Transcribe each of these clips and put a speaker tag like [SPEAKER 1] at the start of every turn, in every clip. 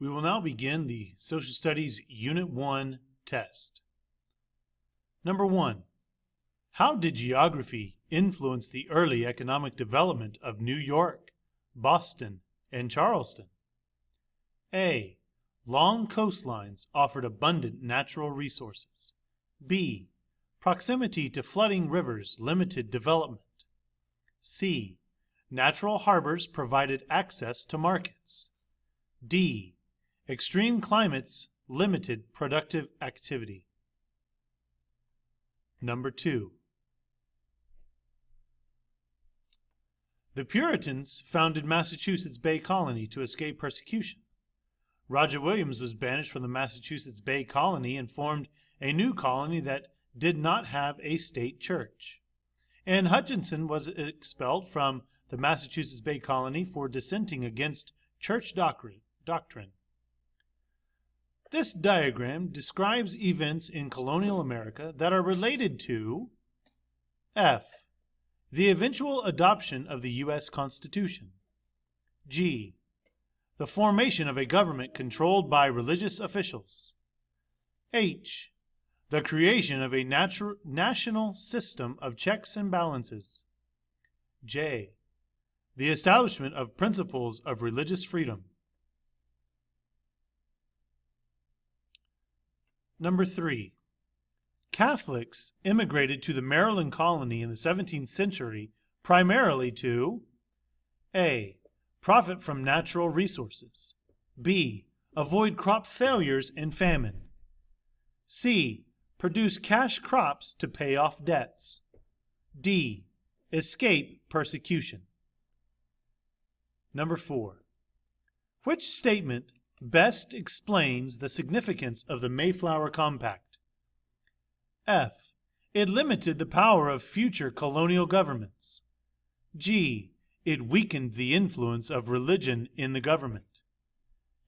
[SPEAKER 1] We will now begin the Social Studies Unit 1 test. Number 1. How did geography influence the early economic development of New York, Boston, and Charleston? A. Long coastlines offered abundant natural resources. B. Proximity to flooding rivers limited development. C. Natural harbors provided access to markets. D. Extreme climates limited productive activity. Number 2. The Puritans founded Massachusetts Bay Colony to escape persecution. Roger Williams was banished from the Massachusetts Bay Colony and formed a new colony that did not have a state church. And Hutchinson was expelled from the Massachusetts Bay Colony for dissenting against church doctrine. This diagram describes events in colonial America that are related to F. The eventual adoption of the U.S. Constitution. G. The formation of a government controlled by religious officials. H. The creation of a national system of checks and balances. J. The establishment of principles of religious freedom. Number 3. Catholics immigrated to the Maryland colony in the 17th century primarily to A. Profit from natural resources. B. Avoid crop failures and famine. C. Produce cash crops to pay off debts. D. Escape persecution. Number 4. Which statement best explains the significance of the Mayflower Compact? F. It limited the power of future colonial governments. G. It weakened the influence of religion in the government.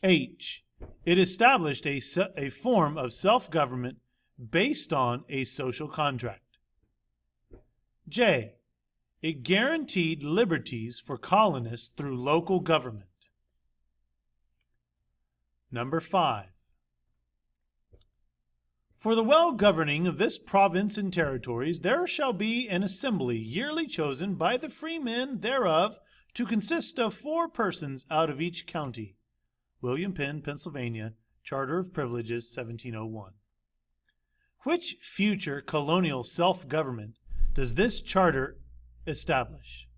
[SPEAKER 1] H. It established a form of self-government based on a social contract. J. It guaranteed liberties for colonists through local government. Number 5. For the well-governing of this province and territories there shall be an assembly yearly chosen by the freemen thereof to consist of 4 persons out of each county. William Penn, Pennsylvania, Charter of Privileges, 1701. Which future colonial self-government does this charter establish?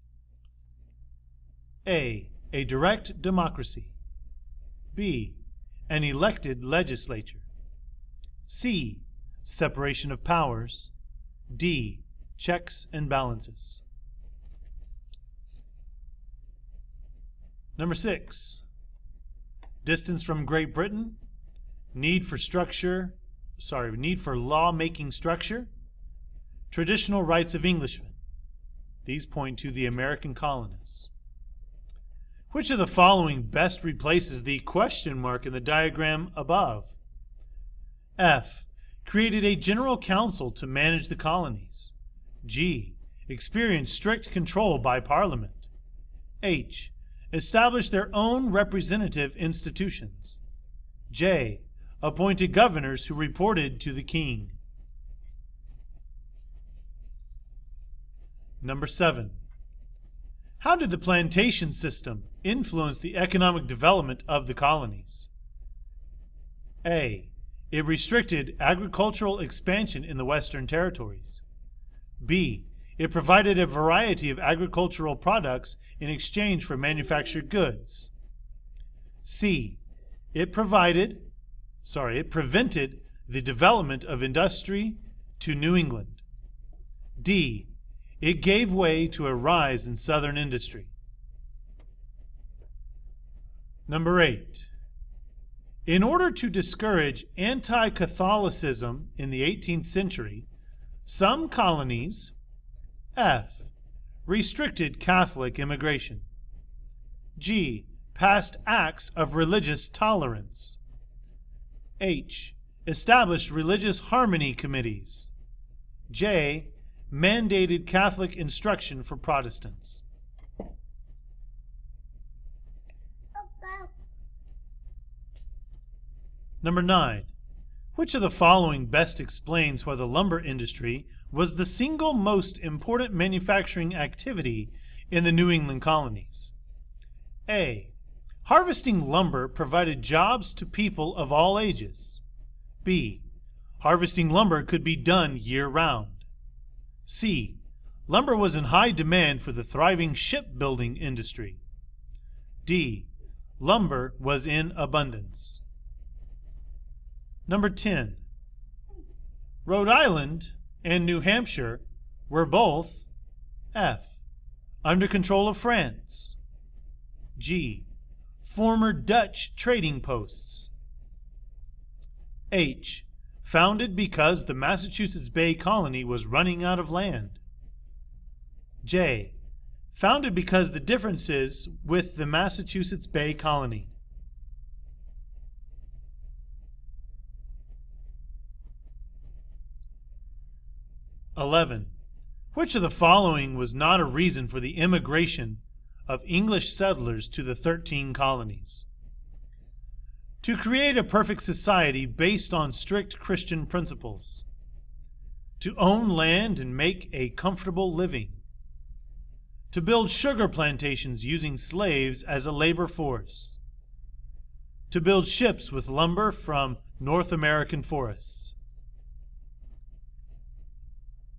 [SPEAKER 1] A. A direct democracy. B. An elected legislature. C. Separation of powers. D. Checks and balances. Number 6. Distance from Great Britain. Need for law-making structure. Traditional rights of Englishmen. These point to the American colonists. Which of the following best replaces the question mark in the diagram above? F. Created a general council to manage the colonies. G. Experienced strict control by Parliament. H. Established their own representative institutions. J. Appointed governors who reported to the king. Number 7. How did the plantation system influence the economic development of the colonies? A. It restricted agricultural expansion in the Western territories. B. It provided a variety of agricultural products in exchange for manufactured goods. C. It prevented the development of industry to New England. D. It gave way to a rise in Southern industry. Number 8. In order to discourage anti-Catholicism in the 18th century, some colonies F. Restricted Catholic immigration. G. Passed acts of religious tolerance. H. Established religious harmony committees. J. Mandated Catholic instruction for Protestants. Number 9. Which of the following best explains why the lumber industry was the single most important manufacturing activity in the New England colonies? A. Harvesting lumber provided jobs to people of all ages. B. Harvesting lumber could be done year-round. C. Lumber was in high demand for the thriving shipbuilding industry. D. Lumber was in abundance. Number 10. Rhode Island and New Hampshire were both F. Under control of France. G. Former Dutch trading posts. H. Founded because the Massachusetts Bay Colony was running out of land. J. Founded because the differences with the Massachusetts Bay Colony. (11) Which of the following was not a reason for the immigration of English settlers to the 13 colonies? To create a perfect society based on strict Christian principles. To own land and make a comfortable living. To build sugar plantations using slaves as a labor force. To build ships with lumber from North American forests.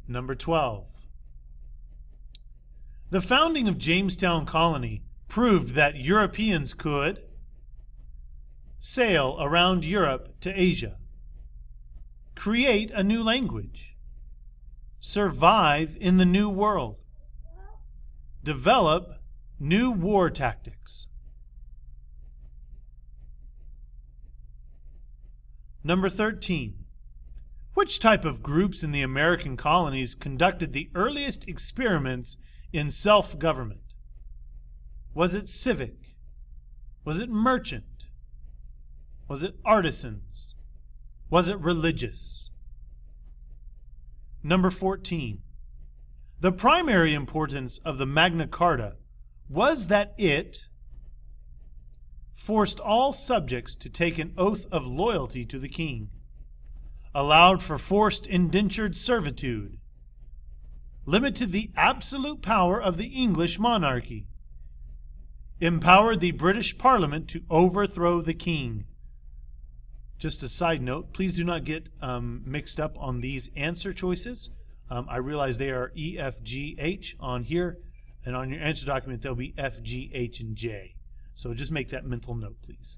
[SPEAKER 1] Number 12. The founding of Jamestown Colony proved that Europeans could sail around Europe to Asia, create a new language, survive in the New World, develop new war tactics. Number 13. Which type of groups in the American colonies conducted the earliest experiments in self-government? Was it civic? Was it merchant? Was it artisans? Was it religious? Number 14. The primary importance of the Magna Carta was that it forced all subjects to take an oath of loyalty to the king, allowed for forced indentured servitude, limited the absolute power of the English monarchy, empowered the British Parliament to overthrow the king. Just a side note, please do not get mixed up on these answer choices. I realize they are E, F, G, H on here, and on your answer document they'll be F, G, H, and J. So just make that mental note, please.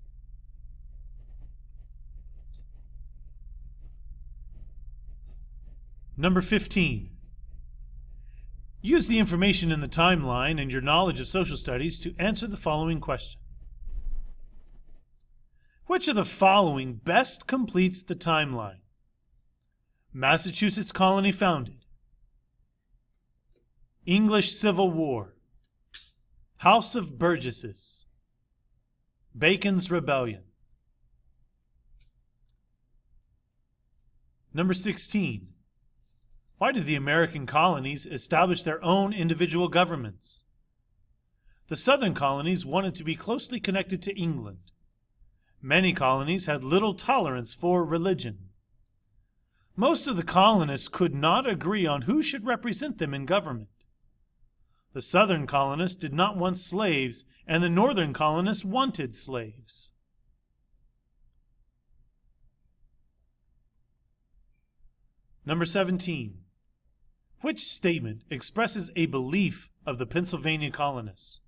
[SPEAKER 1] Number 15. Use the information in the timeline and your knowledge of social studies to answer the following question. Which of the following best completes the timeline? Massachusetts colony founded. English Civil War. House of Burgesses. Bacon's Rebellion. Number 16. Why did the American colonies establish their own individual governments? The southern colonies wanted to be closely connected to England. Many colonies had little tolerance for religion. Most of the colonists could not agree on who should represent them in government. The southern colonists did not want slaves, and the northern colonists wanted slaves. Number 17. Which statement expresses a belief of the Pennsylvania colonists?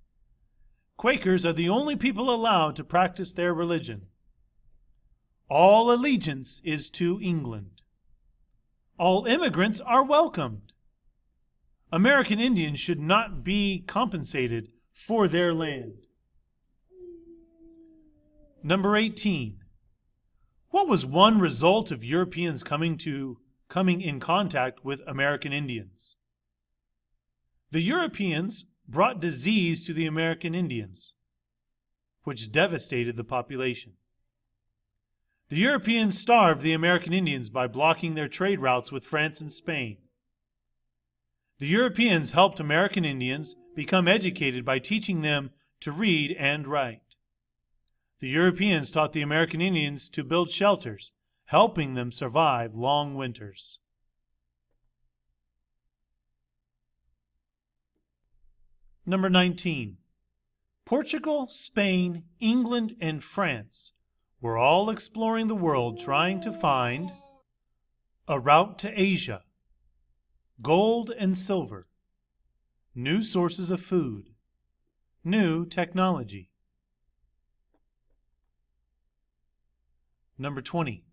[SPEAKER 1] Quakers are the only people allowed to practice their religion. All allegiance is to England. All immigrants are welcomed. American Indians should not be compensated for their land. Number 18. What was one result of Europeans coming in contact with American Indians? The Europeans brought disease to the American Indians, which devastated the population. The Europeans starved the American Indians by blocking their trade routes with France and Spain. The Europeans helped American Indians become educated by teaching them to read and write. The Europeans taught the American Indians to build shelters, helping them survive long winters. Number 19. Portugal, Spain, England, and France were all exploring the world trying to find a route to Asia, gold and silver, new sources of food, new technology. Number 20.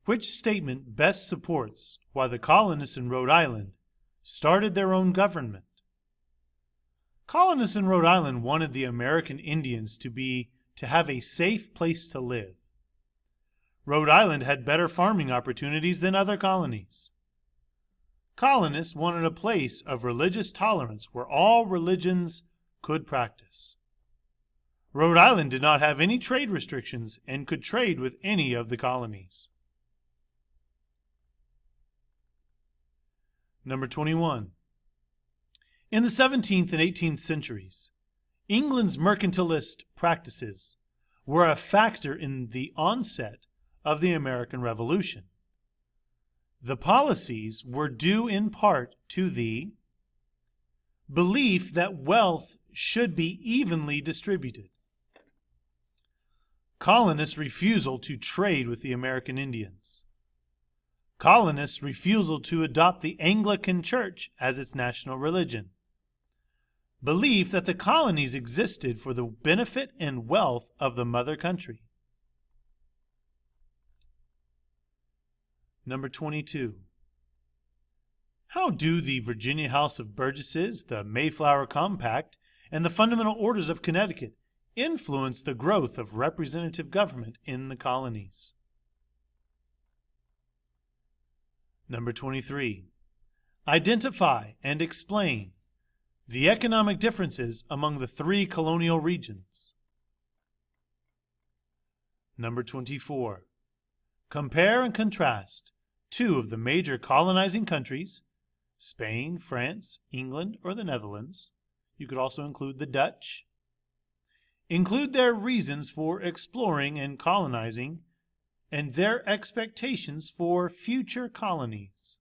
[SPEAKER 1] Which statement best supports why the colonists in Rhode Island started their own government? Colonists in Rhode Island wanted the American Indians to have a safe place to live. Rhode Island had better farming opportunities than other colonies. Colonists wanted a place of religious tolerance where all religions could practice. Rhode Island did not have any trade restrictions and could trade with any of the colonies. Number 21. In the 17th and 18th centuries, England's mercantilist practices were a factor in the onset of the American Revolution. The policies were due in part to the belief that wealth should be evenly distributed, colonists' refusal to trade with the American Indians, colonists' refusal to adopt the Anglican Church as its national religion, belief that the colonies existed for the benefit and wealth of the mother country. Number 22. How do the Virginia House of Burgesses, the Mayflower Compact, and the Fundamental Orders of Connecticut influence the growth of representative government in the colonies? Number 23. Identify and explain the economic differences among the three colonial regions. Number 24. Compare and contrast two of the major colonizing countries, Spain, France, England, or the Netherlands. You could also include the Dutch. Include their reasons for exploring and colonizing and their expectations for future colonies.